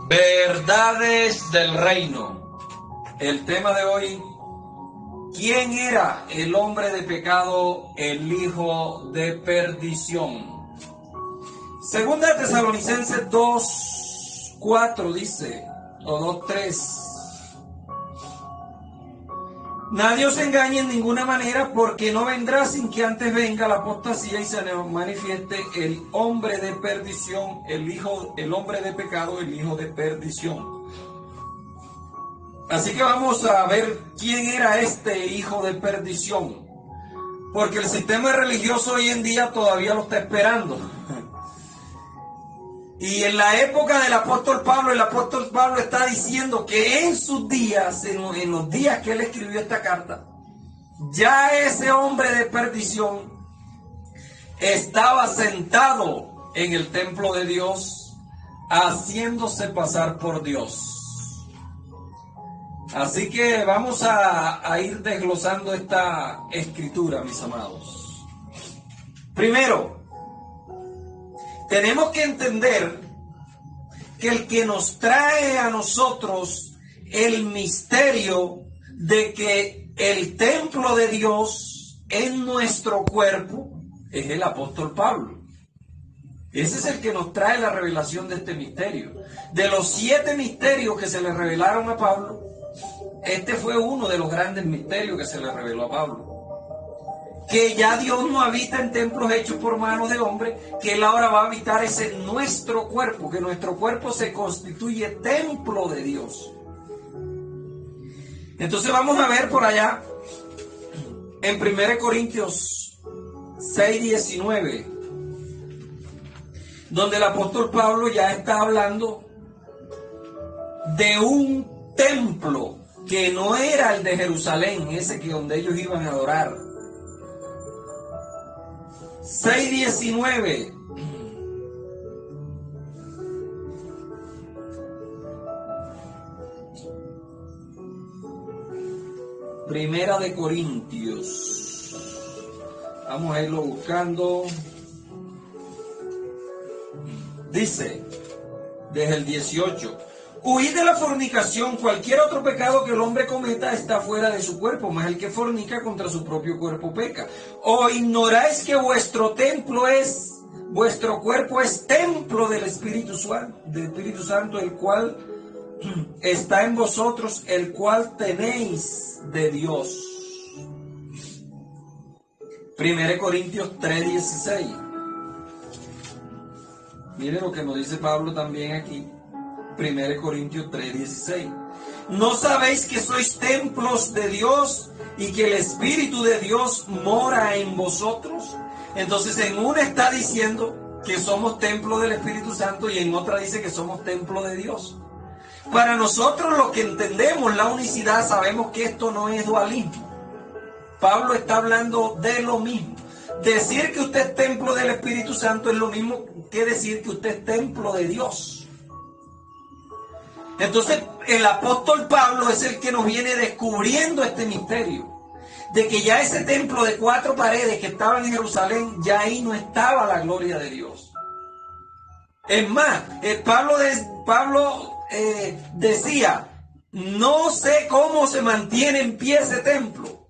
Verdades del reino. El tema de hoy: ¿quién era el hombre de pecado, el hijo de perdición? Segunda de Tesalonicenses 2:4 dice, o 2:3. Nadie os engañe en ninguna manera, porque no vendrá sin que antes venga la apostasía y se nos manifieste el hombre de perdición, el hombre de pecado, el hijo de perdición. Así que vamos a ver quién era este hijo de perdición, porque el sistema religioso hoy en día todavía lo está esperando. Y en la época del apóstol Pablo, el apóstol Pablo está diciendo que en sus días, en los días que él escribió esta carta, ya ese hombre de perdición estaba sentado en el templo de Dios, haciéndose pasar por Dios. Así que vamos a ir desglosando esta escritura, mis amados. Primero, tenemos que entender que el que nos trae a nosotros el misterio de que el templo de Dios en nuestro cuerpo es el apóstol Pablo. Ese es el que nos trae la revelación de este misterio. De los 7 misterios que se le revelaron a Pablo, este fue uno de los grandes misterios que se le reveló a Pablo. Que ya Dios no habita en templos hechos por manos de hombre, que Él ahora va a habitar en nuestro cuerpo, que nuestro cuerpo se constituye templo de Dios. Entonces vamos a ver por allá, en 1 Corintios 6:19, donde el apóstol Pablo ya está hablando de un templo que no era el de Jerusalén, ese que donde ellos iban a adorar. 6:19. Primera de Corintios. Vamos a irlo buscando. Dice, desde el 18. Huid de la fornicación. Cualquier otro pecado que el hombre cometa está fuera de su cuerpo, mas el que fornica contra su propio cuerpo peca. ¿O ignoráis que vuestro cuerpo es templo del Espíritu Santo, el cual está en vosotros, el cual tenéis de Dios? 1 Corintios 3:16. Mire lo que nos dice Pablo también aquí. 1 Corintios 3:16. ¿No sabéis que sois templos de Dios y que el Espíritu de Dios mora en vosotros? Entonces en una está diciendo que somos templo del Espíritu Santo y en otra dice que somos templo de Dios. Para nosotros los que entendemos la unicidad sabemos que esto no es dualismo. Pablo está hablando de lo mismo. Decir que usted es templo del Espíritu Santo es lo mismo que decir que usted es templo de Dios. Entonces el apóstol Pablo es el que nos viene descubriendo este misterio, de que ya ese templo de 4 paredes que estaba en Jerusalén, ya ahí no estaba la gloria de Dios. Es más, Pablo decía, no sé cómo se mantiene en pie ese templo,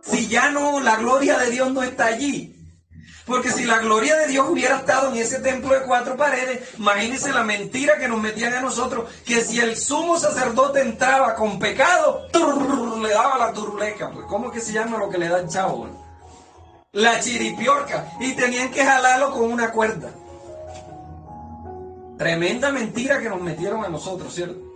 si ya no, la gloria de Dios no está allí. Porque si la gloria de Dios hubiera estado en ese templo de 4 paredes, imagínense la mentira que nos metían a nosotros, que si el sumo sacerdote entraba con pecado, le daba la turuleca, pues ¿cómo que se llama lo que le da el chavo? La chiripiorca, y tenían que jalarlo con una cuerda. Tremenda mentira que nos metieron a nosotros, ¿cierto?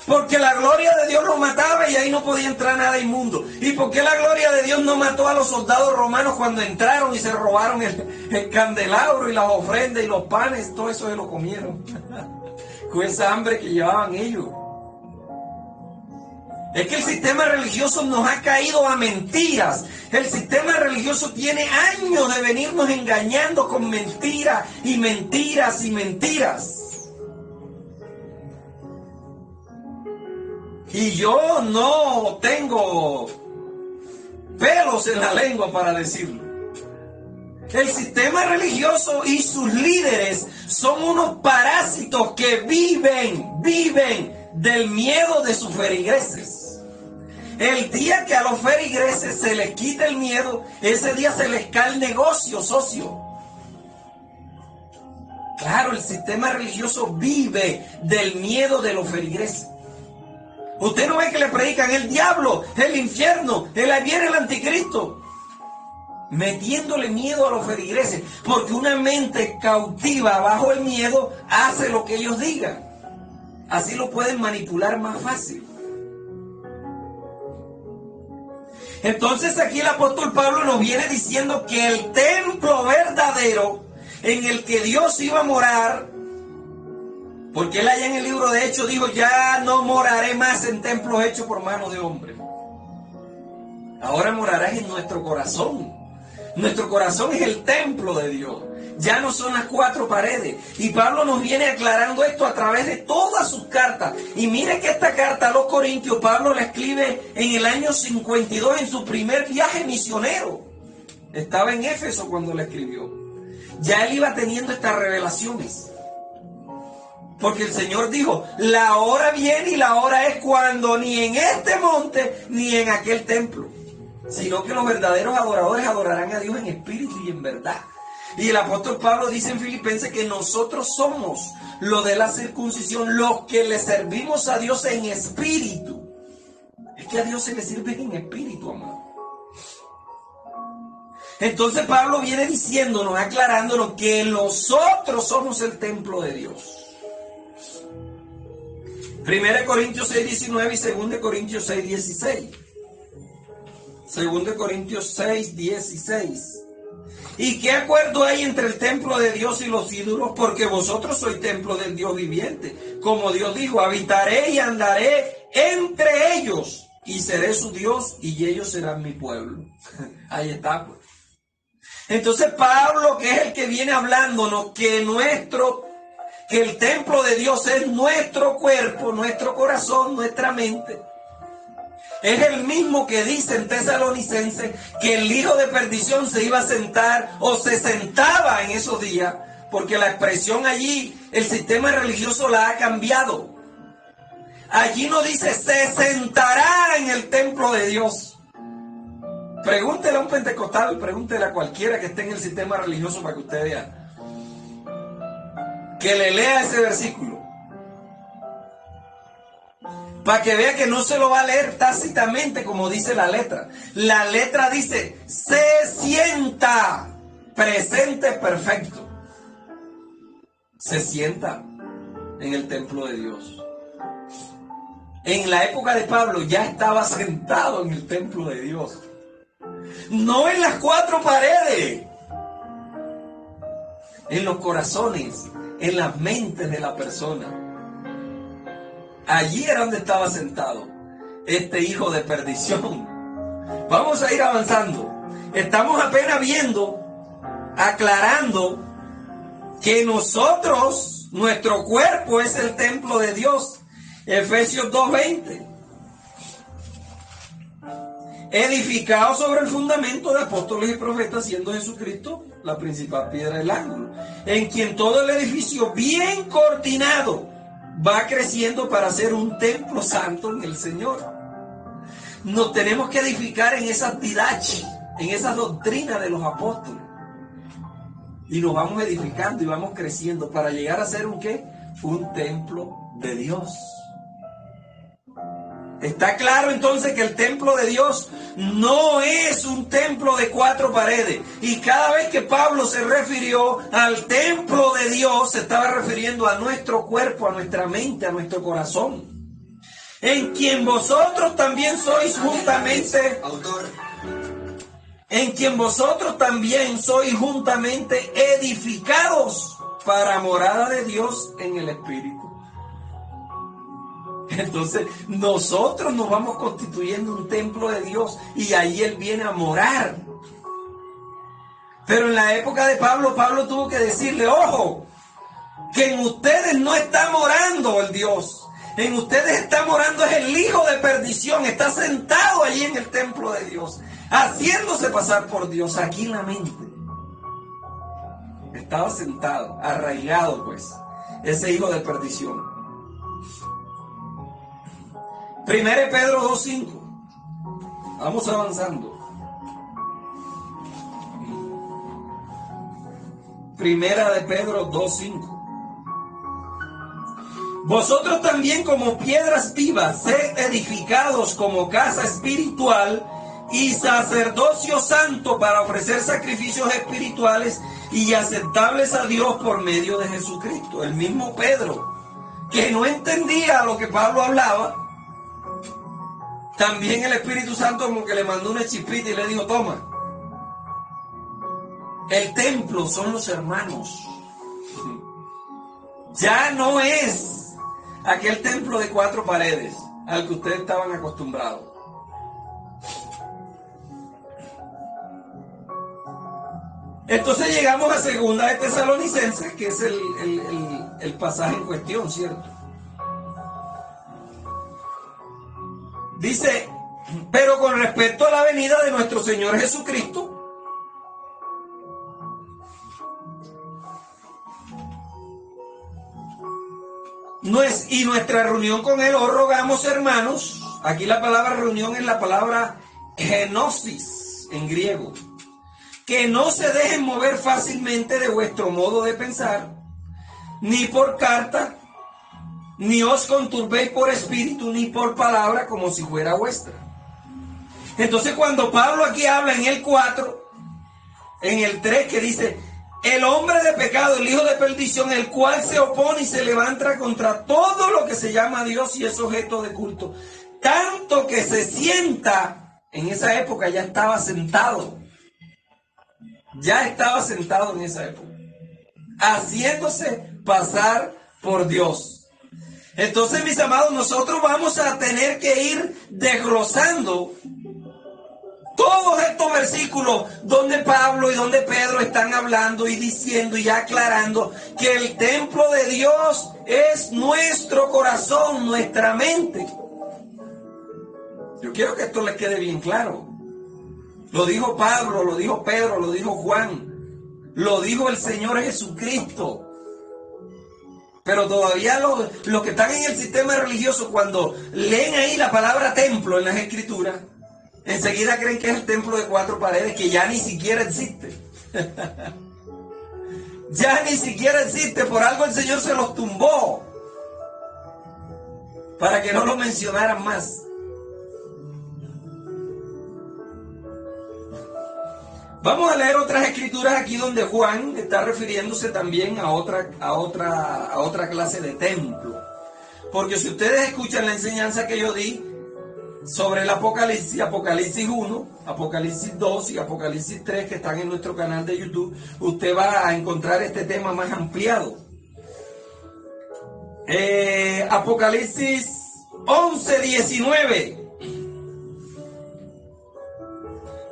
Porque la gloria de Dios nos mataba y ahí no podía entrar nada inmundo. ¿Y por qué la gloria de Dios no mató a los soldados romanos cuando entraron y se robaron el candelabro y las ofrendas y los panes? Todo eso se lo comieron con esa hambre que llevaban ellos. Es que el sistema religioso nos ha caído a mentiras. El sistema religioso tiene años de venirnos engañando con mentiras y mentiras y mentiras. Y yo no tengo pelos en la lengua para decirlo. El sistema religioso y sus líderes son unos parásitos que viven del miedo de sus feligreses. El día que a los feligreses se les quita el miedo, ese día se les cae el negocio, socio. Claro, el sistema religioso vive del miedo de los feligreses. Usted no ve que le predican el diablo, el infierno, ahí viene el anticristo, metiéndole miedo a los feligreses, porque una mente cautiva bajo el miedo hace lo que ellos digan. Así lo pueden manipular más fácil. Entonces aquí el apóstol Pablo nos viene diciendo que el templo verdadero en el que Dios iba a morar, porque él allá en el libro de Hechos dijo, ya no moraré más en templos hechos por manos de hombres. Ahora morarás en nuestro corazón. Nuestro corazón es el templo de Dios. Ya no son las cuatro paredes. Y Pablo nos viene aclarando esto a través de todas sus cartas. Y mire que esta carta a los Corintios, Pablo la escribe en el año 52, en su primer viaje misionero. Estaba en Éfeso cuando la escribió. Ya él iba teniendo estas revelaciones. Porque el Señor dijo, la hora viene y la hora es cuando ni en este monte ni en aquel templo, sino que los verdaderos adoradores adorarán a Dios en espíritu y en verdad. Y el apóstol Pablo dice en Filipenses que nosotros somos los de la circuncisión, los que le servimos a Dios en espíritu. Es que a Dios se le sirve en espíritu, amado. Entonces Pablo viene diciéndonos, aclarándonos que nosotros somos el templo de Dios. 1 Corintios 6, 19 y 2 Corintios 6, 16. 2 Corintios 6, 16. ¿Y qué acuerdo hay entre el templo de Dios y los ídolos? Porque vosotros sois templo del Dios viviente. Como Dios dijo, habitaré y andaré entre ellos, y seré su Dios, y ellos serán mi pueblo. Ahí está, pues. Entonces Pablo, que es el que viene hablándonos, que el templo de Dios es nuestro cuerpo, nuestro corazón, nuestra mente. Es el mismo que dice en Tesalonicenses que el hijo de perdición se iba a sentar o se sentaba en esos días, porque la expresión allí, el sistema religioso la ha cambiado. Allí no dice se sentará en el templo de Dios. Pregúntele a un pentecostal, pregúntele a cualquiera que esté en el sistema religioso para que usted vea. Que le lea ese versículo. Para que vea que no se lo va a leer tácitamente como dice la letra. La letra dice, se sienta, presente perfecto. Se sienta en el templo de Dios. En la época de Pablo ya estaba sentado en el templo de Dios. No en las cuatro paredes. En los corazones, en las mentes de la persona. Allí era donde estaba sentado este hijo de perdición. Vamos a ir avanzando. Estamos apenas viendo, aclarando que nosotros, nuestro cuerpo es el templo de Dios. Efesios 2:20. Edificado sobre el fundamento de apóstoles y profetas, siendo Jesucristo la principal piedra del ángulo, en quien todo el edificio bien coordinado va creciendo para ser un templo santo en el Señor. Nos tenemos que edificar en esa didache, en esa doctrina de los apóstoles. Y nos vamos edificando y vamos creciendo para llegar a ser un ¿qué? Un templo de Dios. Está claro entonces que el templo de Dios no es un templo de cuatro paredes. Y cada vez que Pablo se refirió al templo de Dios, se estaba refiriendo a nuestro cuerpo, a nuestra mente, a nuestro corazón. En quien vosotros también sois juntamente, en quien vosotros también sois juntamente edificados para morada de Dios en el Espíritu. Entonces nosotros nos vamos constituyendo un templo de Dios y ahí Él viene a morar. Pero en la época de Pablo, Pablo tuvo que decirle, ojo, que en ustedes no está morando el Dios. En ustedes está morando es el hijo de perdición, está sentado allí en el templo de Dios, haciéndose pasar por Dios aquí en la mente. Estaba sentado, arraigado pues, ese hijo de perdición. Primera de Pedro 2:5. Vamos avanzando. Primera de Pedro 2:5. Vosotros también como piedras vivas, sed edificados como casa espiritual y sacerdocio santo para ofrecer sacrificios espirituales y aceptables a Dios por medio de Jesucristo. El mismo Pedro, que no entendía lo que Pablo hablaba, también el Espíritu Santo como que le mandó una chispita y le dijo, toma, el templo son los hermanos. Ya no es aquel templo de 4 paredes al que ustedes estaban acostumbrados. Entonces llegamos a segunda de Tesalonicenses, que es el pasaje en cuestión, ¿cierto? Dice, pero con respecto a la venida de nuestro Señor Jesucristo, y nuestra reunión con Él, os rogamos, hermanos, aquí la palabra reunión es la palabra genosis en griego, que no se dejen mover fácilmente de vuestro modo de pensar, ni por carta, ni os conturbéis por espíritu, ni por palabra, como si fuera vuestra. Entonces cuando Pablo aquí habla en el 4, en el 3 que dice, el hombre de pecado, el hijo de perdición, el cual se opone y se levanta contra todo lo que se llama Dios y es objeto de culto, tanto que se sienta, en esa época ya estaba sentado en esa época, haciéndose pasar por Dios. Entonces, mis amados, nosotros vamos a tener que ir desglosando todos estos versículos donde Pablo y donde Pedro están hablando y diciendo y aclarando que el templo de Dios es nuestro corazón, nuestra mente. Yo quiero que esto les quede bien claro. Lo dijo Pablo, lo dijo Pedro, lo dijo Juan, lo dijo el Señor Jesucristo. Pero todavía los que están en el sistema religioso, cuando leen ahí la palabra templo en las Escrituras, enseguida creen que es el templo de 4 paredes, que ya ni siquiera existe. Ya ni siquiera existe, por algo el Señor se los tumbó, para que no lo mencionaran más. Vamos a leer otras escrituras aquí donde Juan está refiriéndose también a otra clase de templo. Porque si ustedes escuchan la enseñanza que yo di sobre el Apocalipsis, Apocalipsis 1, Apocalipsis 2 y Apocalipsis 3, que están en nuestro canal de YouTube, usted va a encontrar este tema más ampliado. Apocalipsis 11:19.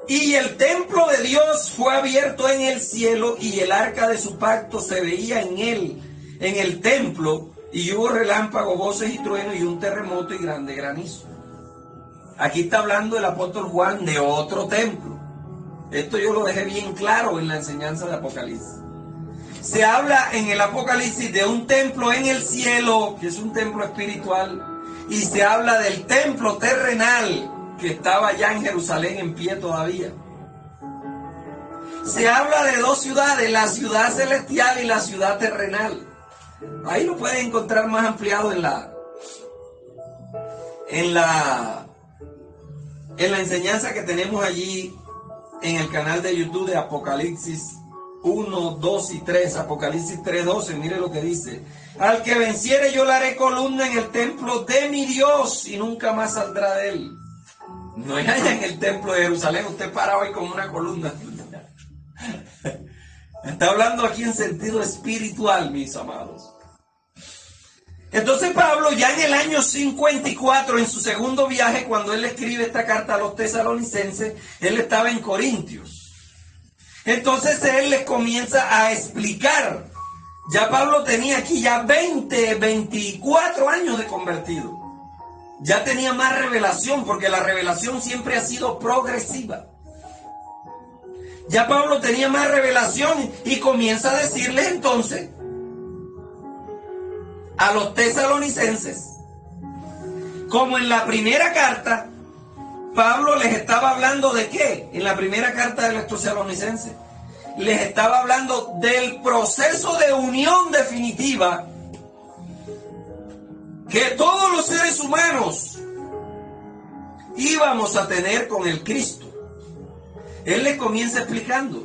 Y el templo de Dios fue abierto en el cielo, y el arca de su pacto se veía en él, en el templo, y hubo relámpagos, voces y truenos, y un terremoto y grande granizo. Aquí está hablando el apóstol Juan de otro templo. Esto yo lo dejé bien claro en la enseñanza de Apocalipsis. Se habla en el Apocalipsis de un templo en el cielo, que es un templo espiritual, y se habla del templo terrenal, que estaba ya en Jerusalén en pie todavía. Se habla de 2 ciudades, la ciudad celestial y la ciudad terrenal. Ahí lo pueden encontrar más ampliado en la enseñanza que tenemos allí en el canal de YouTube de Apocalipsis 1, 2 y 3, Apocalipsis 3:12, mire lo que dice. Al que venciere yo le haré columna en el templo de mi Dios y nunca más saldrá de él. No es allá en el templo de Jerusalén, usted para hoy como una columna. Está hablando aquí en sentido espiritual, mis amados. Entonces Pablo, ya en el año 54, en su segundo viaje, cuando él escribe esta carta a los tesalonicenses, él estaba en Corintios. Entonces él les comienza a explicar. Ya Pablo tenía aquí ya 24 años de convertido. Ya tenía más revelación, porque la revelación siempre ha sido progresiva. Ya Pablo tenía más revelación y comienza a decirles entonces a los tesalonicenses Como en la primera carta, Pablo les estaba hablando de qué? En la primera carta de los Tesalonicenses. Les estaba hablando del proceso de unión definitiva que todos los seres humanos íbamos a tener con el Cristo. Él les comienza explicando: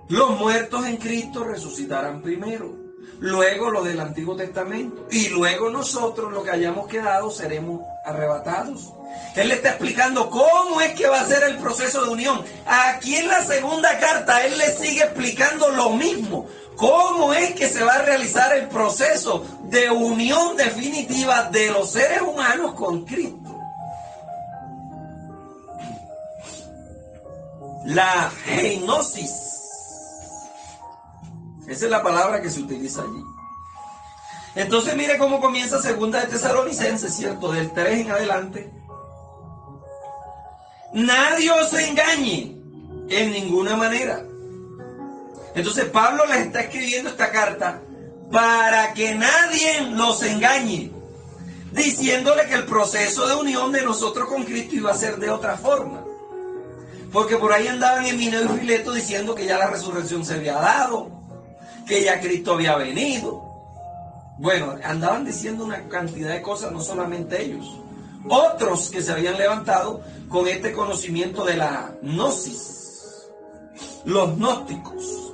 los muertos en Cristo resucitarán primero, luego los del Antiguo Testamento, y luego nosotros, los que hayamos quedado, seremos arrebatados. Él le está explicando cómo es que va a ser el proceso de unión. Aquí en la segunda carta, él le sigue explicando lo mismo. Cómo es que se va a realizar el proceso de unión definitiva de los seres humanos con Cristo. La genosis. Esa es la palabra que se utiliza allí. Entonces mire cómo comienza segunda de Tesalonicenses, ¿cierto? Del 3 en adelante. Nadie os engañe en ninguna manera. Entonces Pablo les está escribiendo esta carta para que nadie los engañe, diciéndole que el proceso de unión de nosotros con Cristo iba a ser de otra forma. Porque por ahí andaban Himeneo y Fileto diciendo que ya la resurrección se había dado, que ya Cristo había venido. Bueno, andaban diciendo una cantidad de cosas, no solamente ellos. Otros que se habían levantado con este conocimiento de la gnosis, los gnósticos.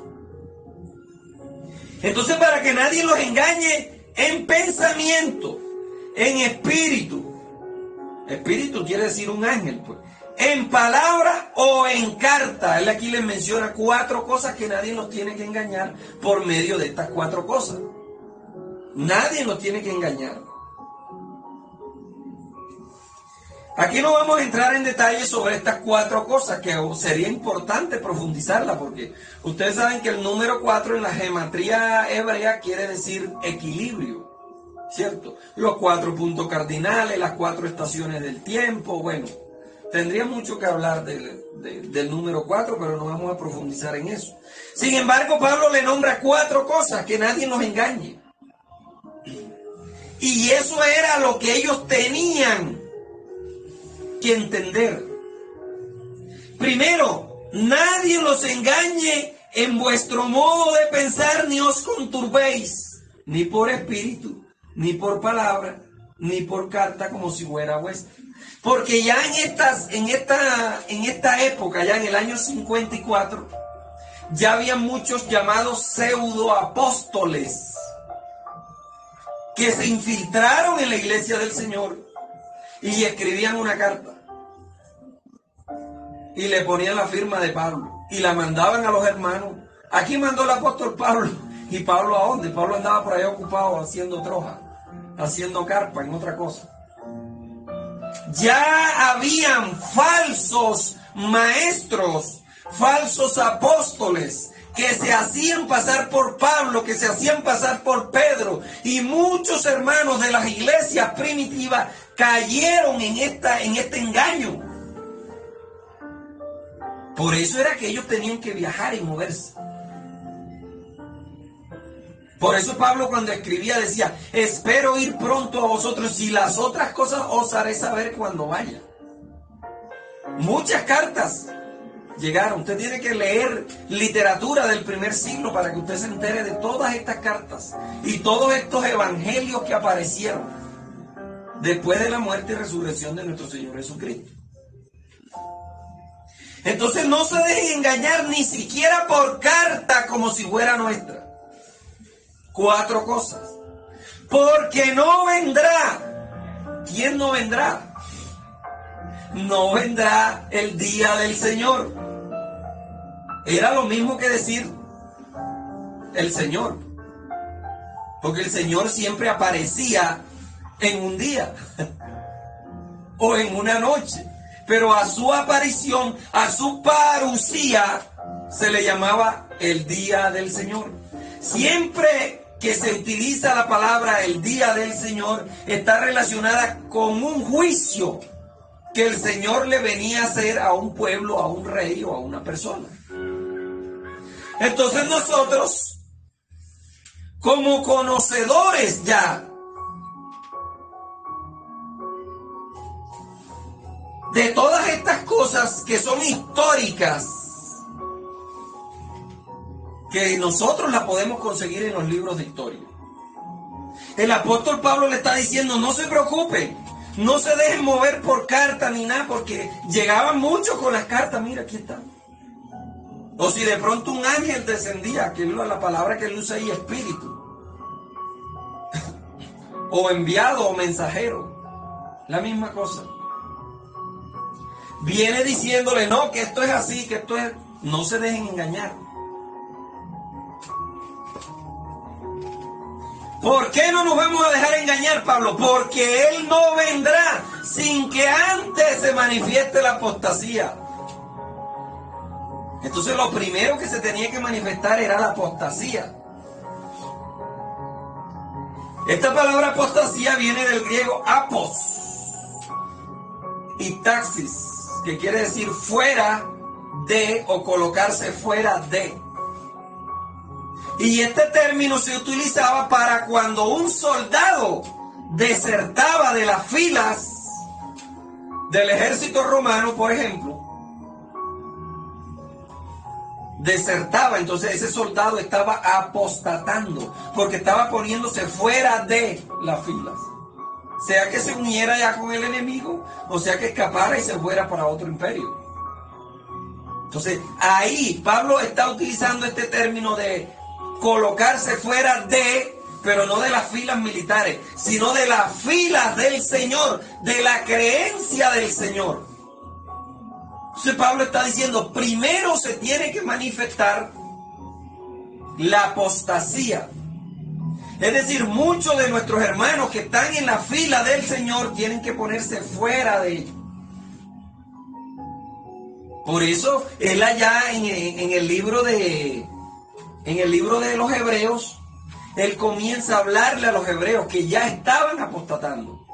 Entonces, para que nadie los engañe en pensamiento, en espíritu. Espíritu quiere decir un ángel, pues. En palabra o en carta. Él aquí les menciona 4 cosas que nadie nos tiene que engañar por medio de estas 4 cosas. Nadie nos tiene que engañar. Aquí no vamos a entrar en detalle sobre estas 4 cosas, que sería importante profundizarla, porque ustedes saben que el número 4 en la gematría hebrea quiere decir equilibrio, ¿cierto? Los 4 puntos cardinales, las 4 estaciones del tiempo. Bueno, tendría mucho que hablar del número 4, pero no vamos a profundizar en eso. Sin embargo, Pablo le nombra 4 cosas, que nadie nos engañe. Y eso era lo que ellos tenían que entender. Primero, nadie los engañe en vuestro modo de pensar, ni os conturbéis, ni por espíritu, ni por palabra, ni por carta, como si fuera vuestra. Porque ya en esta época, ya en el año 54, ya había muchos llamados pseudoapóstoles que se infiltraron en la iglesia del Señor y escribían una carta y le ponían la firma de Pablo y la mandaban a los hermanos. Aquí mandó el apóstol Pablo. ¿Y Pablo a dónde? Pablo andaba por ahí ocupado haciendo troja, haciendo carpa, en otra cosa. Ya habían falsos maestros, falsos apóstoles, que se hacían pasar por Pablo, que se hacían pasar por Pedro, y muchos hermanos de las iglesias primitivas cayeron en este engaño. Por eso era que ellos tenían que viajar y moverse. Por eso Pablo, cuando escribía, decía: espero ir pronto a vosotros, y las otras cosas os haré saber cuando vaya. Muchas cartas llegaron. Usted tiene que leer literatura del primer siglo para que usted se entere de todas estas cartas y todos estos evangelios que aparecieron después de la muerte y resurrección de nuestro Señor Jesucristo. Entonces no se dejen engañar ni siquiera por carta como si fuera nuestra. 4 cosas. Porque no vendrá. ¿Quién no vendrá? No vendrá el día del Señor. Era lo mismo que decir el Señor. Porque el Señor siempre aparecía en un día o en una noche. Pero a su aparición, a su parucía, se le llamaba el día del Señor. Siempre que se utiliza la palabra el día del Señor, está relacionada con un juicio que el Señor le venía a hacer a un pueblo, a un rey o a una persona. Entonces nosotros, como conocedores ya de todas estas cosas que son históricas, que nosotros las podemos conseguir en los libros de historia. El apóstol Pablo le está diciendo, no se preocupen, no se dejen mover por carta ni nada, porque llegaban muchos con las cartas, mira, aquí están. O si de pronto un ángel descendía, que es la palabra que él usa ahí, espíritu. O enviado o mensajero, la misma cosa. Viene diciéndole, no, que esto es así, que esto es... No se dejen engañar. ¿Por qué no nos vamos a dejar engañar, Pablo? Porque Él no vendrá sin que antes se manifieste la apostasía. Entonces lo primero que se tenía que manifestar era la apostasía. Esta palabra apostasía viene del griego apos y taxis, que quiere decir fuera de o colocarse fuera de. Y este término se utilizaba para cuando un soldado desertaba de las filas del ejército romano, por ejemplo. Desertaba, entonces ese soldado estaba apostatando, porque estaba poniéndose fuera de las filas. Sea que se uniera ya con el enemigo, o sea que escapara y se fuera para otro imperio. Entonces ahí Pablo está utilizando este término de colocarse fuera de, pero no de las filas militares, sino de las filas del Señor, de la creencia del Señor. Entonces Pablo está diciendo, primero se tiene que manifestar la apostasía. Es decir, muchos de nuestros hermanos que están en la fila del Señor tienen que ponerse fuera de ella. Por eso él allá en el libro de los Hebreos, él comienza a hablarle a los hebreos que ya estaban apostatando.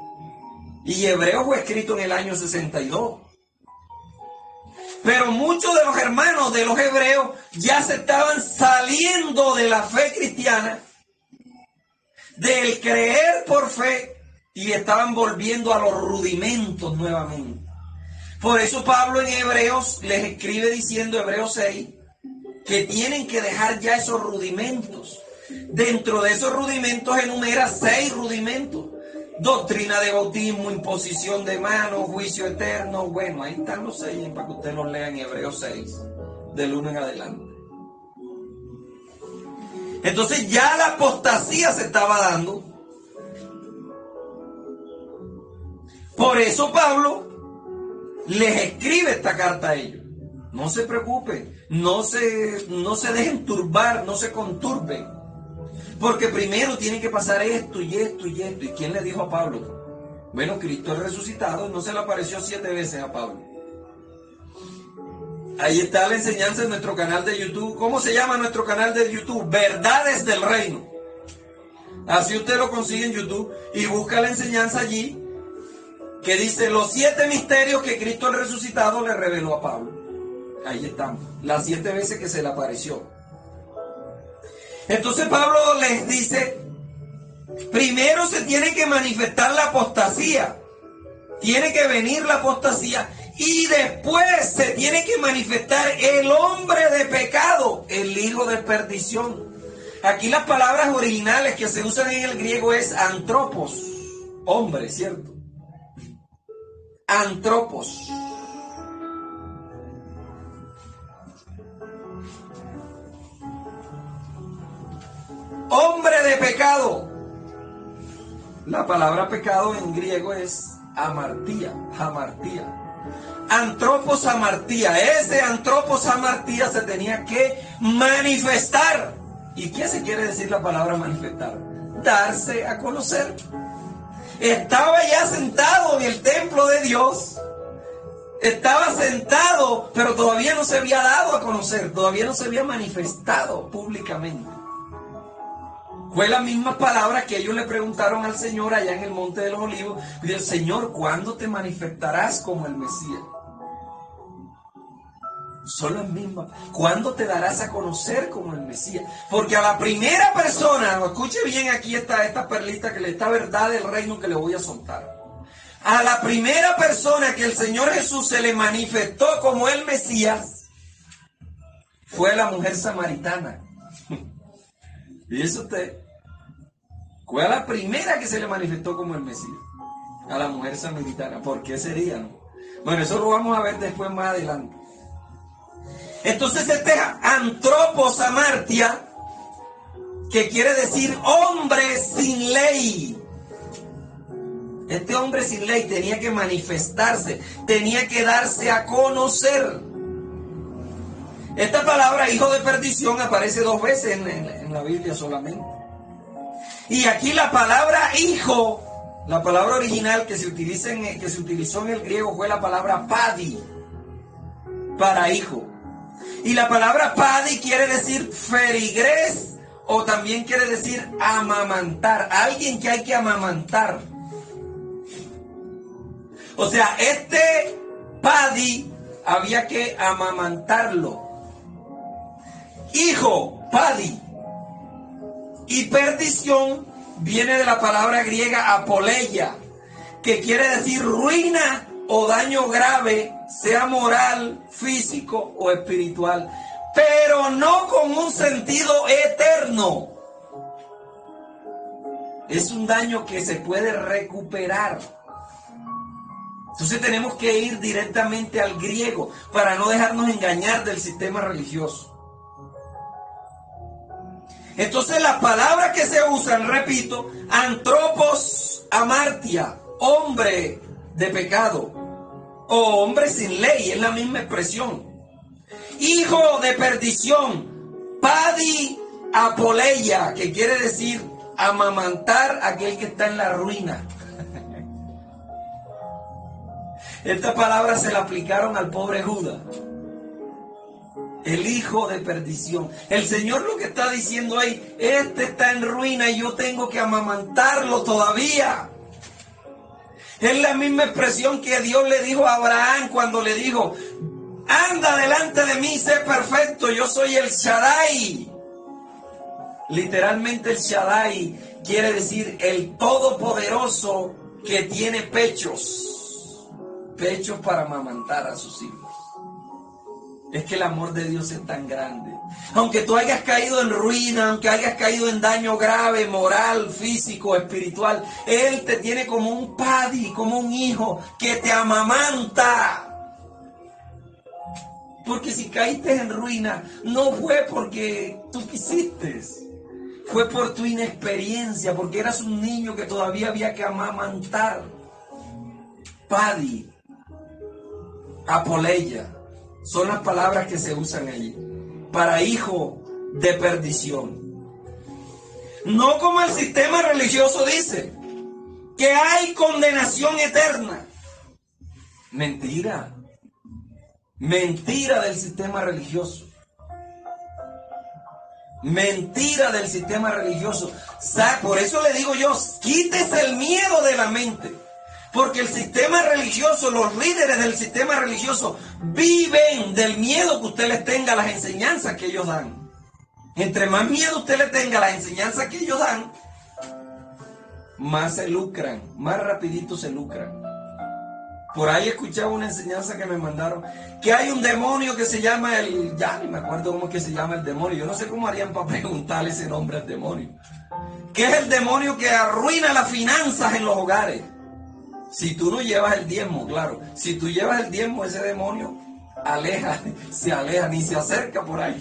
Y Hebreos fue escrito en el año 62. Pero muchos de los hermanos de los hebreos ya se estaban saliendo de la fe cristiana, del creer por fe, y estaban volviendo a los rudimentos nuevamente. Por eso Pablo en Hebreos les escribe diciendo, Hebreos 6, que tienen que dejar ya esos rudimentos. Dentro de esos rudimentos enumera 6 rudimentos. Doctrina de bautismo, imposición de manos, juicio eterno. Bueno, ahí están los 6 para que ustedes los lean en Hebreos 6, del 1 en adelante. Entonces ya la apostasía se estaba dando. Por eso Pablo les escribe esta carta a ellos. No se preocupen, no se dejen turbar, no se conturben. Porque primero tiene que pasar esto y esto y esto. ¿Y quién le dijo a Pablo? Bueno, Cristo es resucitado, no se le apareció 7 veces a Pablo. Ahí está la enseñanza en nuestro canal de YouTube. ¿Cómo se llama nuestro canal de YouTube? Verdades del Reino. Así usted lo consigue en YouTube y busca la enseñanza allí que dice los 7 misterios que Cristo el resucitado le reveló a Pablo. Ahí están, las 7 veces que se le apareció. Entonces Pablo les dice, primero se tiene que manifestar la apostasía, tiene que venir la apostasía y después se tiene que manifestar el hombre de pecado, el hijo de perdición. Aquí las palabras originales que se usan en el griego es antropos, hombre, ¿cierto? Antropos. Hombre de pecado. La palabra pecado en griego es amartía, hamartía. Antropos amartía. Ese antropos amartía se tenía que manifestar. ¿Y qué se quiere decir la palabra manifestar? Darse a conocer. Estaba ya sentado en el templo de Dios. Estaba sentado, pero todavía no se había dado a conocer, todavía no se había manifestado públicamente. Fue la misma palabra que ellos le preguntaron al Señor allá en el Monte de los Olivos. Y dijo, Señor, ¿cuándo te manifestarás como el Mesías? Son las mismas. ¿Cuándo te darás a conocer como el Mesías? Porque a la primera persona, escuche bien aquí esta perlita, esta verdad del reino que le voy a soltar. A la primera persona que el Señor Jesús se le manifestó como el Mesías fue la mujer samaritana. Fíjese usted, fue a la primera que se le manifestó como el Mesías, a la mujer samaritana. ¿Por qué sería, no? Bueno, eso lo vamos a ver después más adelante. Entonces este antropos amartia, que quiere decir hombre sin ley. Este hombre sin ley tenía que manifestarse, tenía que darse a conocer. Esta palabra hijo de perdición aparece 2 veces en la Biblia solamente. Y aquí la palabra hijo, la palabra original que se utilizó en el griego fue la palabra padi, para hijo. Y la palabra padi quiere decir ferigres, o también quiere decir amamantar, alguien que hay que amamantar. O sea, este padi había que amamantarlo. Hijo, padi. Y perdición viene de la palabra griega apoleia, que quiere decir ruina o daño grave, sea moral, físico o espiritual, pero no con un sentido eterno. Es un daño que se puede recuperar. Entonces tenemos que ir directamente al griego para no dejarnos engañar del sistema religioso. Entonces las palabras que se usan, repito, antropos amartia, hombre de pecado, o hombre sin ley, es la misma expresión. Hijo de perdición, padi apoleia, que quiere decir amamantar a aquel que está en la ruina. Esta palabra se la aplicaron al pobre Judas, el hijo de perdición. El Señor lo que está diciendo ahí, este está en ruina y yo tengo que amamantarlo todavía. Es la misma expresión que Dios le dijo a Abraham cuando le dijo, anda delante de mí, sé perfecto, yo soy el Shaddai. Literalmente el Shaddai quiere decir el todopoderoso que tiene pechos para amamantar a sus hijos. Es que el amor de Dios es tan grande. Aunque tú hayas caído en ruina, aunque hayas caído en daño grave, moral, físico, espiritual, Él te tiene como un padre, como un hijo que te amamanta. Porque si caíste en ruina, no fue porque tú quisiste. Fue por tu inexperiencia, porque eras un niño que todavía había que amamantar. Padi, apoleia, son las palabras que se usan allí, para hijo de perdición. No como el sistema religioso dice, que hay condenación eterna. Mentira. Mentira del sistema religioso. Mentira del sistema religioso. Por eso le digo yo, quítese el miedo de la mente. Porque el sistema religioso, los líderes del sistema religioso viven del miedo que usted les tenga a las enseñanzas que ellos dan. Entre más miedo usted le tenga a las enseñanzas que ellos dan, más se lucran, más rapidito se lucran. Por ahí escuchaba una enseñanza que me mandaron, que hay un demonio que se llama ya ni me acuerdo cómo es que se llama el demonio. Yo no sé cómo harían para preguntarle ese nombre al demonio. Que es el demonio que arruina las finanzas en los hogares. Si tú no llevas el diezmo, claro. Si tú llevas el diezmo, ese demonio se aleja, ni se acerca por ahí.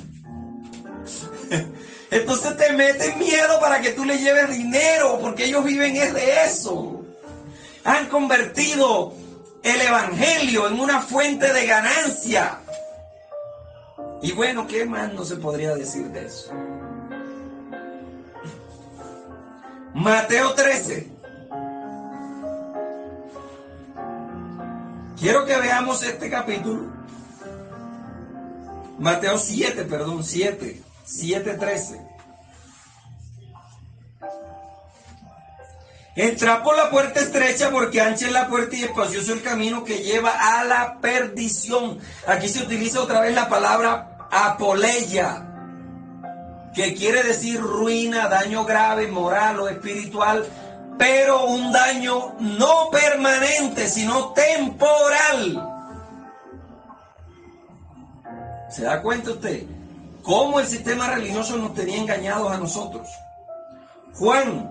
Entonces te meten miedo para que tú le lleves dinero, porque ellos viven es de eso. Han convertido el evangelio en una fuente de ganancia. Y bueno, ¿qué más no se podría decir de eso? Mateo 13. Quiero que veamos este capítulo. Mateo 7:13. Entrad por la puerta estrecha, porque ancha es la puerta y espacioso el camino que lleva a la perdición. Aquí se utiliza otra vez la palabra apoleia, que quiere decir ruina, daño grave, moral o espiritual, pero un daño no permanente, sino temporal. ¿Se da cuenta usted cómo el sistema religioso nos tenía engañados a nosotros? Juan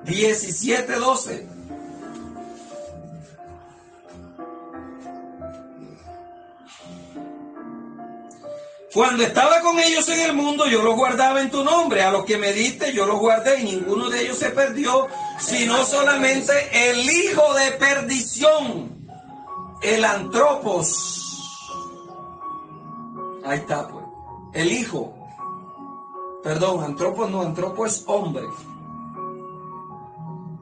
17:12. Cuando estaba con ellos en el mundo, yo los guardaba en tu nombre. A los que me diste, yo los guardé y ninguno de ellos se perdió, sino solamente el hijo de perdición, el antropos. Ahí está, pues. El hijo. Perdón, antropos no, antropos es hombre.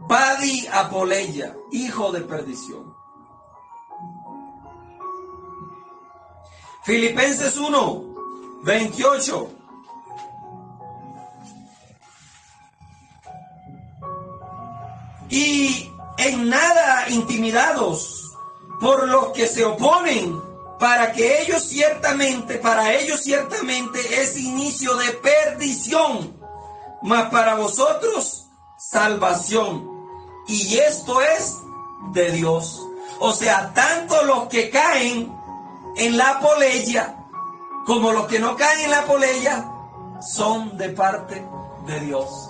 Padi apoleya, hijo de perdición. Filipenses 1:28. Y en nada intimidados por los que se oponen, para ellos ciertamente es inicio de perdición, mas para vosotros salvación. Y esto es de Dios. O sea, tanto los que caen en la apoleya como los que no caen en la apoleya son de parte de Dios.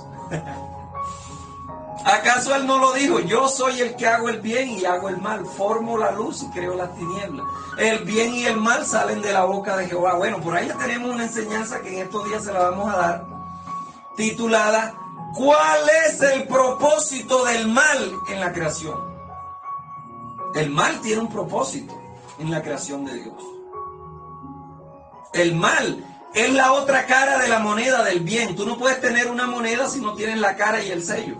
¿Acaso él no lo dijo? Yo soy el que hago el bien y hago el mal, formo la luz y creo las tinieblas. El bien y el mal salen de la boca de Jehová. Bueno, por ahí ya tenemos una enseñanza que en estos días se la vamos a dar, titulada ¿cuál es el propósito del mal en la creación? El mal tiene un propósito en la creación de Dios. El mal es la otra cara de la moneda del bien. Tú no puedes tener una moneda si no tienes la cara y el sello.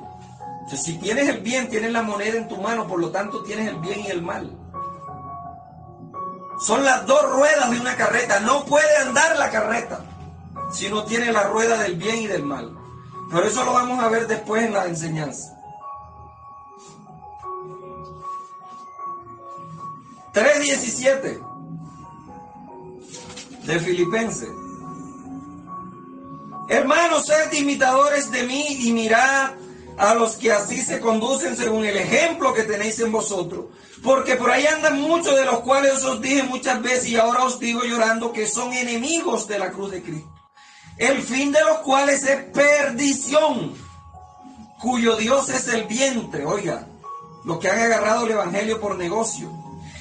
Entonces, si tienes el bien, tienes la moneda en tu mano, por lo tanto tienes el bien y el mal. Son las dos ruedas de una carreta. No puede andar la carreta si no tiene la rueda del bien y del mal. Pero eso lo vamos a ver después en la enseñanza. 3:17 de Filipenses. Hermanos, sed imitadores de mí y mirad a los que así se conducen según el ejemplo que tenéis en vosotros. Porque por ahí andan muchos, de los cuales os dije muchas veces y ahora os digo llorando, que son enemigos de la cruz de Cristo, el fin de los cuales es perdición, cuyo Dios es el vientre. Oiga, los que han agarrado el evangelio por negocio,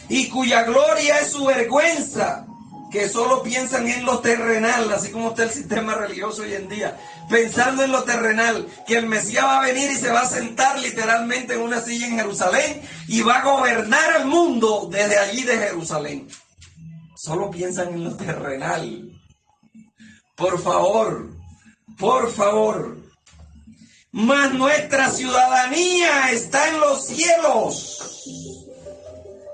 y cuya gloria es su vergüenza, que solo piensan en lo terrenal, así como está el sistema religioso hoy en día, pensando en lo terrenal, que el Mesías va a venir y se va a sentar literalmente en una silla en Jerusalén y va a gobernar el mundo desde allí de Jerusalén. Solo piensan en lo terrenal. Por favor, por favor. Mas nuestra ciudadanía está en los cielos,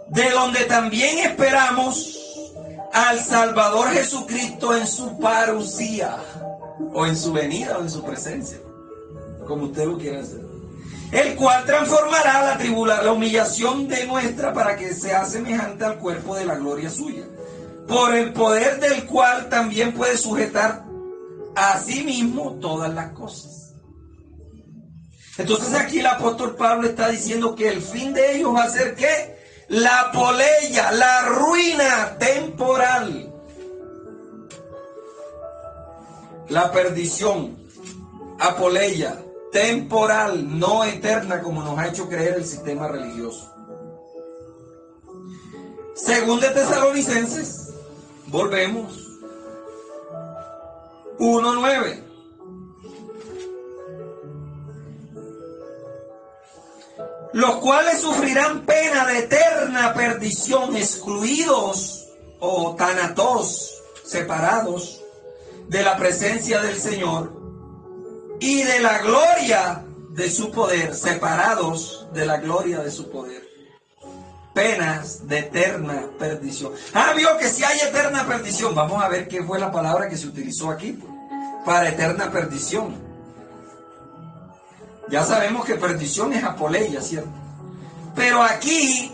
de donde también esperamos al Salvador Jesucristo en su parusía, o en su venida, o en su presencia, como usted lo quiera hacer, el cual transformará la humillación de nuestra para que sea semejante al cuerpo de la gloria suya, por el poder del cual también puede sujetar a sí mismo todas las cosas. Entonces aquí el apóstol Pablo está diciendo que el fin de ellos va a ser ¿qué? La apoleya, la ruina temporal, la perdición, apoleya, temporal, no eterna, como nos ha hecho creer el sistema religioso. Según de Tesalonicenses, volvemos, 1:9. Los cuales sufrirán pena de eterna perdición, excluidos o tanatos, separados de la presencia del Señor y de la gloria de su poder, separados de la gloria de su poder. Penas de eterna perdición. Vio que si hay eterna perdición. Vamos a ver qué fue la palabra que se utilizó aquí, pues, para eterna perdición. Ya sabemos que perdición es apoleya, ¿cierto? Pero aquí,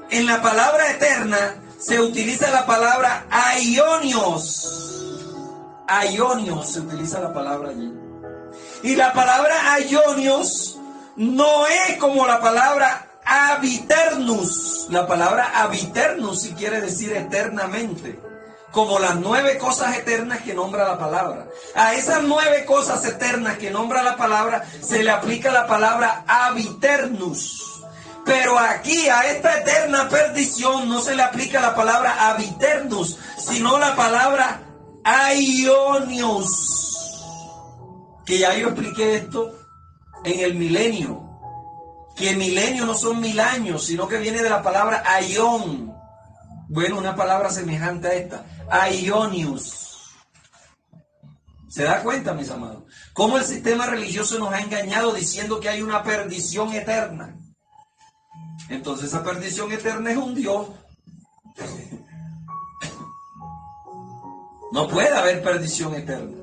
en la palabra eterna, se utiliza la palabra aionios. Aionios se utiliza la palabra allí. Y la palabra aionios no es como la palabra habiternus. La palabra habiternus sí quiere decir eternamente, como las 9 cosas eternas que nombra la palabra. A esas 9 cosas eternas que nombra la palabra se le aplica la palabra habiternus. Pero aquí a esta eterna perdición no se le aplica la palabra habiternus, sino la palabra aionios. Que ya yo expliqué esto en el milenio. Que milenio no son 1000 años, sino que viene de la palabra aion. Bueno, una palabra semejante a esta. Aionius. ¿Se da cuenta, mis amados? Cómo el sistema religioso nos ha engañado diciendo que hay una perdición eterna. Entonces esa perdición eterna es un Dios. No puede haber perdición eterna.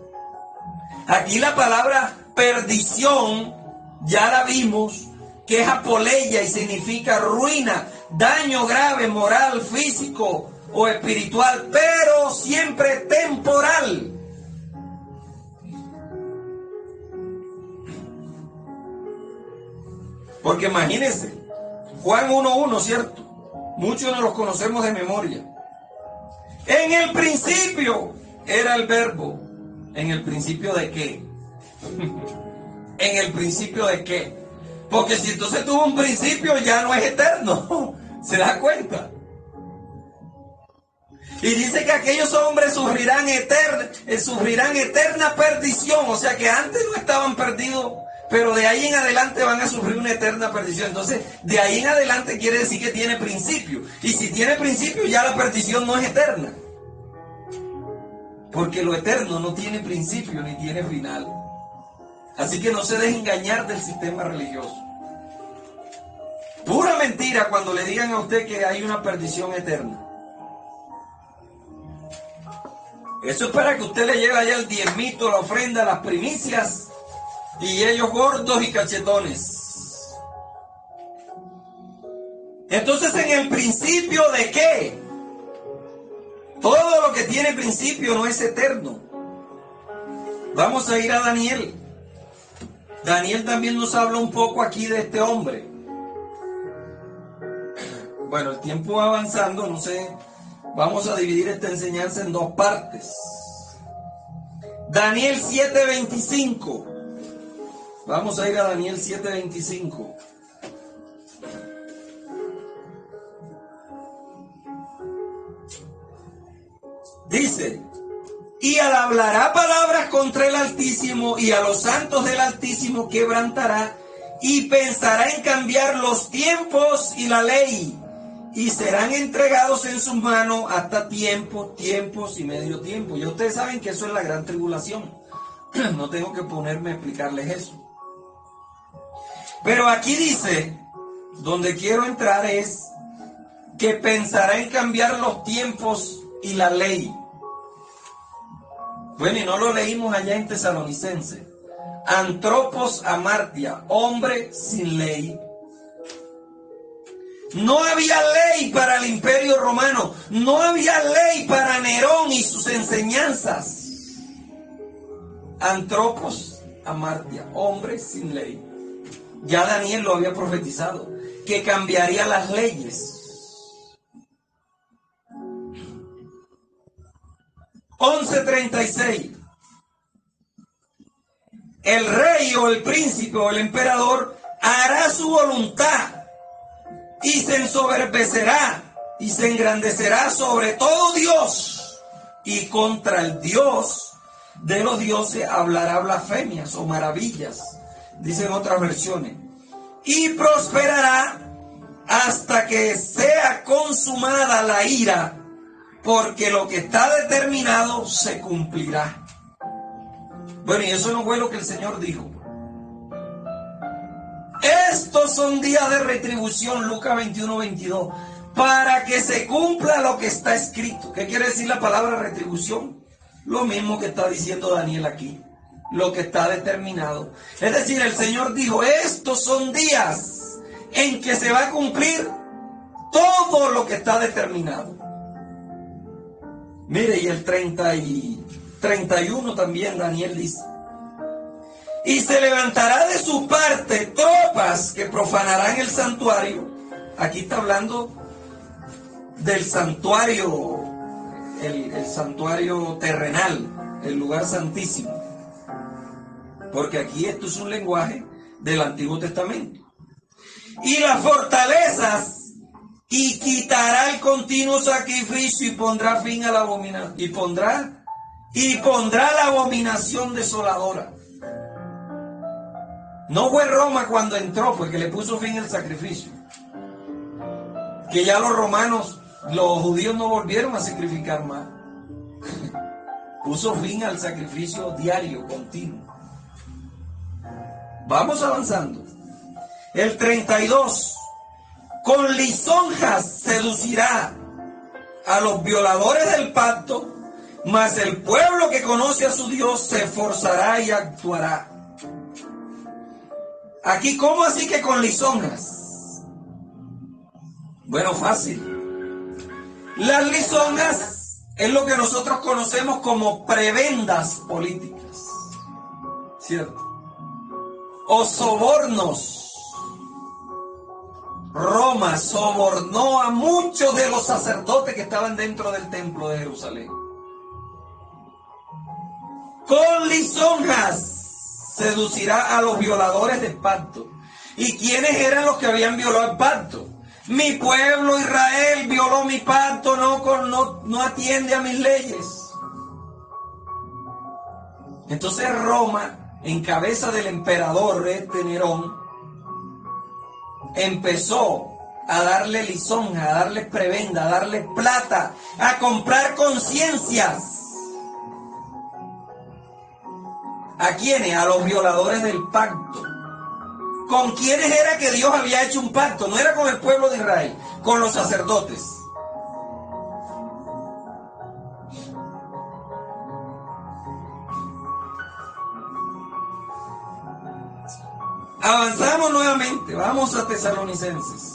Aquí la palabra perdición ya la vimos, que es apoleia y significa ruina, daño grave, moral, físico o espiritual, pero siempre temporal. Porque imagínense, Juan 1:1, ¿cierto? Muchos no los conocemos de memoria. En el principio era el verbo. ¿En el principio de qué? ¿En el principio de qué? Porque si entonces tuvo un principio ya no es eterno. ¿Se da cuenta? Y dice que aquellos hombres sufrirán eterna perdición. O sea que antes no estaban perdidos, pero de ahí en adelante van a sufrir una eterna perdición. Entonces, de ahí en adelante quiere decir que tiene principio. Y si tiene principio, ya la perdición no es eterna. Porque lo eterno no tiene principio ni tiene final. Así que no se deje engañar del sistema religioso. Pura mentira cuando le digan a usted que hay una perdición eterna. Eso es para que usted le lleve allá el diezmito, la ofrenda, las primicias, y ellos gordos y cachetones. Entonces, ¿en el principio de qué? Todo lo que tiene principio no es eterno. Vamos a ir a Daniel. Daniel también nos habla un poco aquí de este hombre. Bueno, el tiempo va avanzando, no sé. Vamos a dividir esta enseñanza en 2 partes. Daniel 7:25. Vamos a ir a Daniel 7:25. Dice: y al hablará palabras contra el Altísimo, y a los santos del Altísimo quebrantará, y pensará en cambiar los tiempos y la ley, y serán entregados en sus manos hasta tiempos y medio tiempo. Ya ustedes saben que eso es la gran tribulación. No tengo que ponerme a explicarles eso. Pero aquí dice, donde quiero entrar es, que pensará en cambiar los tiempos y la ley. Bueno, y no lo leímos allá en Tesalonicense. Antropos amartia, hombre sin ley. No había ley para el Imperio Romano, no había ley para Nerón y sus enseñanzas. Antropos amartia, hombre sin ley. Ya Daniel lo había profetizado, que cambiaría las leyes. 11:36. El rey o el príncipe o el emperador hará su voluntad y se ensoberbecerá y se engrandecerá sobre todo Dios, y contra el Dios de los dioses hablará blasfemias o maravillas, dicen otras versiones, y prosperará hasta que sea consumada la ira, porque lo que está determinado se cumplirá. Bueno, y eso no fue lo que el Señor dijo. Estos son días de retribución, Lucas 21:22, para que se cumpla lo que está escrito. ¿Qué quiere decir la palabra retribución? Lo mismo que está diciendo Daniel aquí, lo que está determinado. Es decir, el Señor dijo, estos son días en que se va a cumplir todo lo que está determinado. Mire, y el 31 también Daniel dice: y se levantará de su parte tropas las que profanarán el santuario, aquí está hablando del santuario, el santuario terrenal, el lugar santísimo, porque aquí esto es un lenguaje del Antiguo Testamento. Y las fortalezas, y quitará el continuo sacrificio y pondrá fin a la abominación, y pondrá la abominación desoladora. No fue Roma cuando entró, porque le puso fin al sacrificio. Que ya los judíos no volvieron a sacrificar más. Puso fin al sacrificio diario, continuo. Vamos avanzando. El 32. Con lisonjas seducirá a los violadores del pacto, mas el pueblo que conoce a su Dios se esforzará y actuará. Aquí, ¿cómo así que con lisonjas? Bueno, fácil. Las lisonjas es lo que nosotros conocemos como prebendas políticas, ¿cierto? O sobornos. Roma sobornó a muchos de los sacerdotes que estaban dentro del templo de Jerusalén. Con lisonjas seducirá a los violadores del pacto. ¿Y quiénes eran los que habían violado el pacto? Mi pueblo Israel violó mi pacto, no atiende a mis leyes. Entonces Roma, en cabeza del emperador Nerón, empezó a darle lisonja, a darle prebenda, a darle plata, a comprar conciencias. ¿A quiénes? A los violadores del pacto. ¿Con quiénes era que Dios había hecho un pacto? No era con el pueblo de Israel, con los sacerdotes. Avanzamos nuevamente, vamos a Tesalonicenses.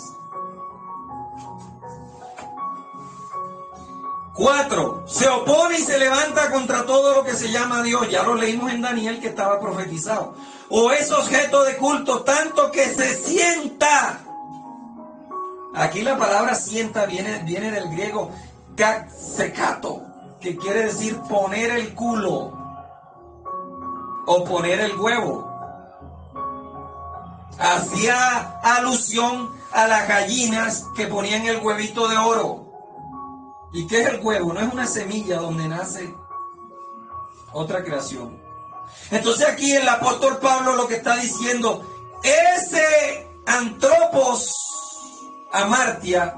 4. Se opone y se levanta contra todo lo que se llama Dios. Ya lo leímos en Daniel, que estaba profetizado. O es objeto de culto, tanto que se sienta. Aquí la palabra sienta viene del griego katsekato, que quiere decir poner el culo o poner el huevo. Hacía alusión a las gallinas que ponían el huevito de oro. ¿Y qué es el huevo? No es una semilla donde nace otra creación. Entonces aquí el apóstol Pablo lo que está diciendo, ese antropos amartia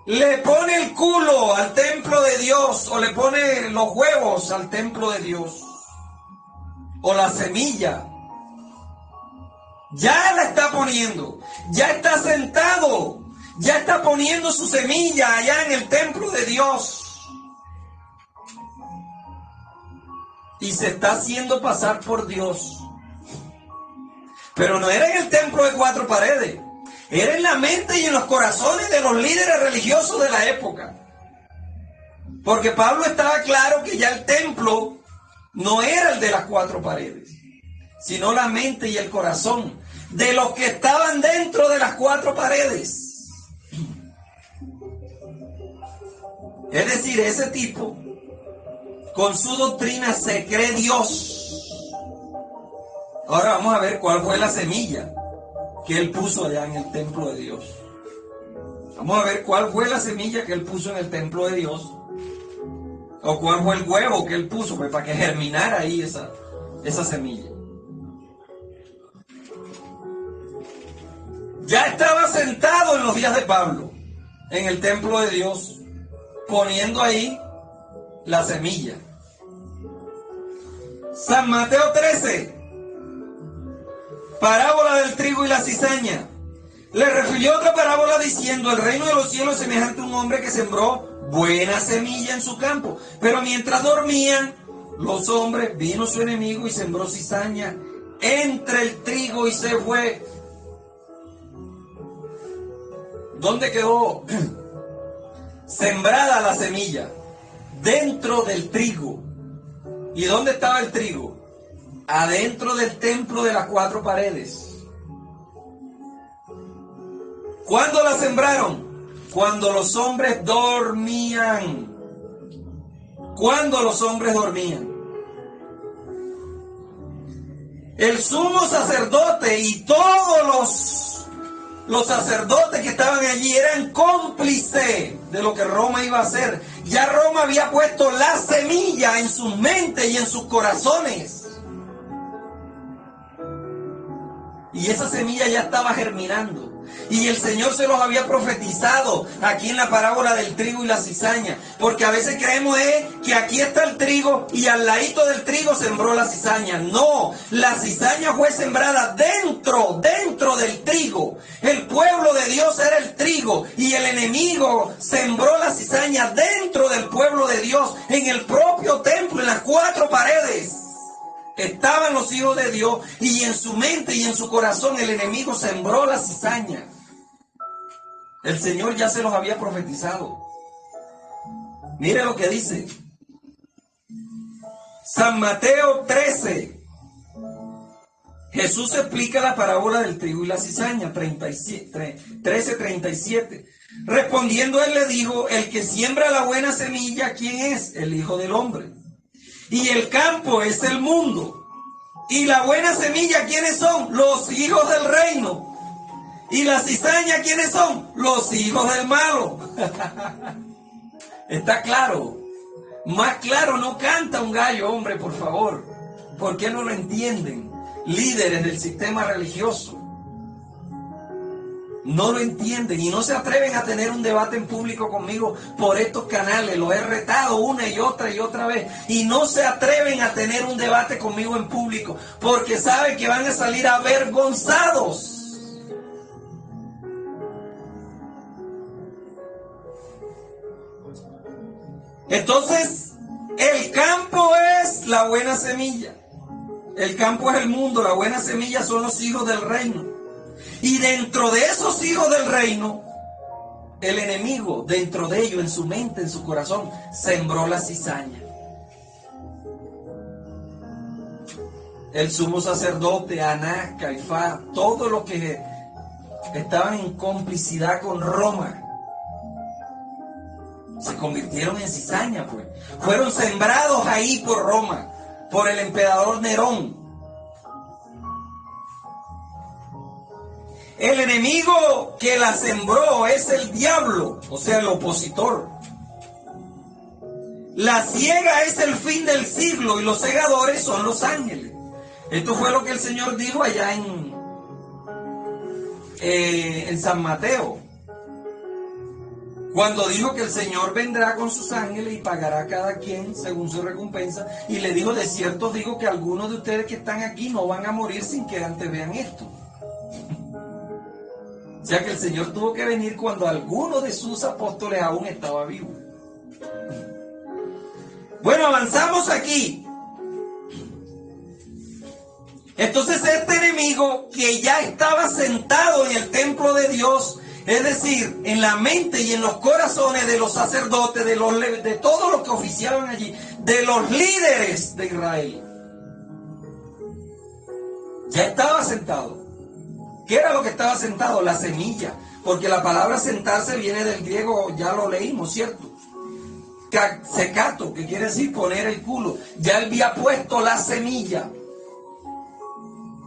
le pone el culo al templo de Dios, o le pone los huevos al templo de Dios, o la semilla. Ya la está poniendo, ya está sentado, ya está poniendo su semilla allá en el templo de Dios. Y se está haciendo pasar por Dios. Pero no era en el templo de 4 paredes, era en la mente y en los corazones de los líderes religiosos de la época. Porque Pablo estaba claro que ya el templo no era el de las 4 paredes, sino la mente y el corazón de los que estaban dentro de las 4 paredes. Es decir, ese tipo con su doctrina se cree Dios. Ahora vamos a ver cuál fue la semilla que él puso allá en el templo de Dios. Vamos a ver cuál fue la semilla que él puso en el templo de Dios, o cuál fue el huevo que él puso, pues, para que germinara ahí esa semilla. Ya estaba sentado en los días de Pablo, en el templo de Dios, poniendo ahí la semilla. San Mateo 13, parábola del trigo y la cizaña. Le refirió otra parábola diciendo, el reino de los cielos es semejante a un hombre que sembró buena semilla en su campo. Pero mientras dormían los hombres, vino su enemigo y sembró cizaña entre el trigo y se fue. ¿Dónde quedó sembrada la semilla? Dentro del trigo. ¿Y dónde estaba el trigo? Adentro del templo de las 4 paredes. ¿Cuándo la sembraron? Cuando los hombres dormían. Cuando los hombres dormían. El sumo sacerdote y todos los sacerdotes que estaban allí eran cómplices de lo que Roma iba a hacer. Ya Roma había puesto la semilla en sus mentes y en sus corazones. Y esa semilla ya estaba germinando. Y el Señor se los había profetizado aquí en la parábola del trigo y la cizaña. Porque a veces creemos que aquí está el trigo y al ladito del trigo sembró la cizaña. No, la cizaña fue sembrada dentro del trigo. El pueblo de Dios era el trigo y el enemigo sembró la cizaña dentro del pueblo de Dios, en el propio templo, en las 4 paredes. Estaban los hijos de Dios y en su mente y en su corazón el enemigo sembró la cizaña. El Señor ya se los había profetizado. Mire lo que dice. San Mateo 13. Jesús explica la parábola del trigo y la cizaña, 13:37. Respondiendo él le dijo, el que siembra la buena semilla, ¿quién es? El Hijo del Hombre. Y el campo es el mundo. Y la buena semilla, ¿quiénes son? Los hijos del reino. Y la cizaña, ¿quiénes son? Los hijos del malo. Está claro. Más claro no canta un gallo, hombre, por favor. ¿Por qué no lo entienden? Líderes del sistema religioso. No lo entienden y no se atreven a tener un debate en público conmigo por estos canales. Los he retado una y otra vez. Y no se atreven a tener un debate conmigo en público porque saben que van a salir avergonzados. Entonces, el campo es la buena semilla. El campo es el mundo, la buena semilla son los hijos del reino. Y dentro de esos hijos del reino, el enemigo, dentro de ellos, en su mente, en su corazón, sembró la cizaña. El sumo sacerdote, Anás, Caifás, todos los que estaban en complicidad con Roma, se convirtieron en cizaña, pues. Fueron sembrados ahí por Roma, por el emperador Nerón. El enemigo que la sembró es el diablo, o sea, el opositor. La siega es el fin del siglo y los segadores son los ángeles. Esto fue lo que el Señor dijo allá en San Mateo, cuando dijo que el Señor vendrá con sus ángeles y pagará a cada quien según su recompensa. Y le dijo, de cierto digo que algunos de ustedes que están aquí no van a morir sin que antes vean esto. O sea que el Señor tuvo que venir cuando alguno de sus apóstoles aún estaba vivo. Bueno, avanzamos aquí. Entonces este enemigo que ya estaba sentado en el templo de Dios, es decir, en la mente y en los corazones de los sacerdotes, de todos los que oficiaban allí, de los líderes de Israel, ya estaba sentado. ¿Qué era lo que estaba sentado? La semilla. Porque la palabra sentarse viene del griego, ya lo leímos, ¿cierto? Secato, que quiere decir poner el culo. Ya él había puesto la semilla.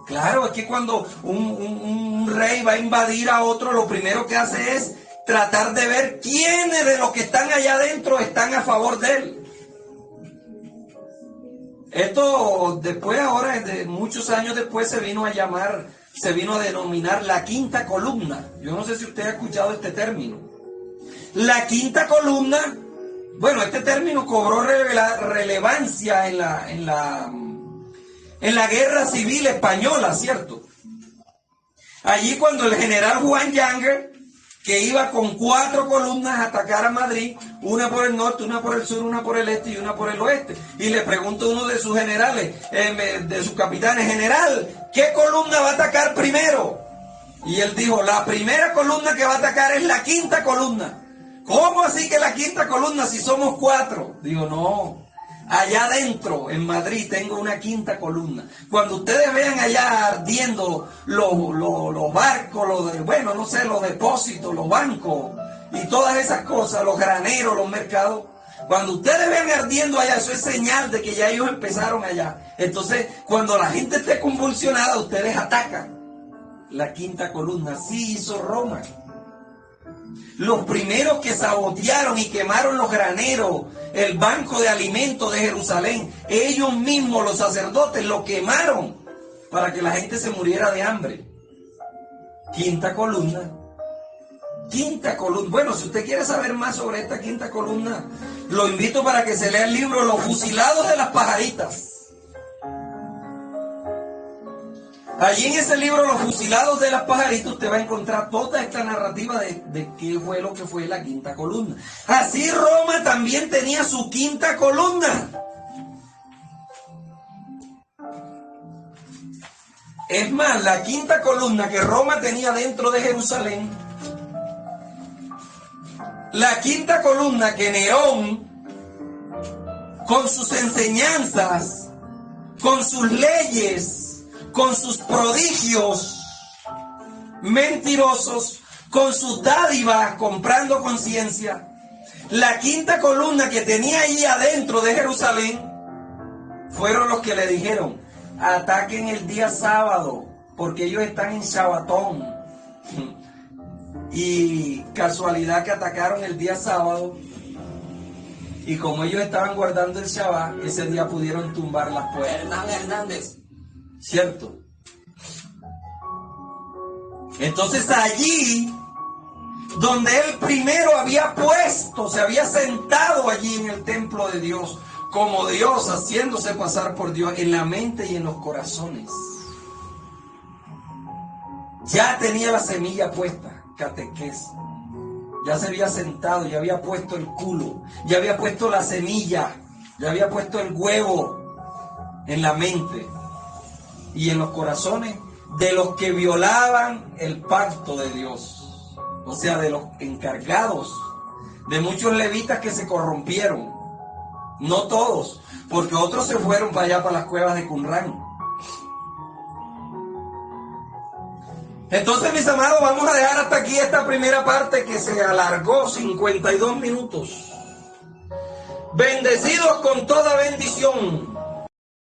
Claro, es que cuando un rey va a invadir a otro, lo primero que hace es tratar de ver quiénes de los que están allá adentro están a favor de él. Esto después, ahora, muchos años después, se vino a denominar la quinta columna. Yo no sé si usted ha escuchado este término. La quinta columna, bueno, este término cobró relevancia en la guerra civil española, ¿cierto? Allí cuando el general Juan Yanger, que iba con 4 columnas a atacar a Madrid, una por el norte, una por el sur, una por el este y una por el oeste, y le preguntó a uno de sus generales, de sus capitanes, general, ¿qué columna va a atacar primero? Y él dijo, la primera columna que va a atacar es la quinta columna. ¿Cómo así que la quinta columna si somos 4? Digo, no, Allá adentro, en Madrid, tengo una quinta columna. Cuando ustedes vean allá ardiendo los barcos, los depósitos, los bancos y todas esas cosas, los graneros, los mercados, cuando ustedes vean ardiendo allá, eso es señal de que ya ellos empezaron allá. Entonces, cuando la gente esté convulsionada, ustedes atacan la quinta columna. Así hizo Roma. Los primeros que sabotearon y quemaron los graneros, el banco de alimentos de Jerusalén, ellos mismos, los sacerdotes, lo quemaron para que la gente se muriera de hambre. Quinta columna. Quinta columna. Bueno, si usted quiere saber más sobre esta quinta columna, lo invito para que se lea el libro Los fusilados de las pajaritas. Allí en ese libro, Los fusilados de las pajaritas, usted va a encontrar toda esta narrativa de qué fue lo que fue la quinta columna. Así Roma también tenía su quinta columna. Es más, la quinta columna que Roma tenía dentro de Jerusalén, la quinta columna que Nerón, con sus enseñanzas, con sus leyes, con sus prodigios mentirosos, con sus dádivas, comprando conciencia, la quinta columna que tenía ahí adentro de Jerusalén, fueron los que le dijeron, ataquen el día sábado, porque ellos están en Shabbatón. Y casualidad que atacaron el día sábado, y como ellos estaban guardando el Shabbat, ese día pudieron tumbar las puertas. Hernández. ¿Cierto? Entonces allí, donde él primero había puesto, se había sentado allí en el templo de Dios, como Dios, haciéndose pasar por Dios en la mente y en los corazones. Ya tenía la semilla puesta, catequés. Ya se había sentado, ya había puesto el culo, ya había puesto la semilla, ya había puesto el huevo en la mente y en los corazones de los que violaban el pacto de Dios, o sea, de los encargados, de muchos levitas que se corrompieron, no todos, porque otros se fueron para allá, para las cuevas de Qumran. Entonces, mis amados, vamos a dejar hasta aquí esta primera parte que se alargó 52 minutos. Bendecidos con toda bendición.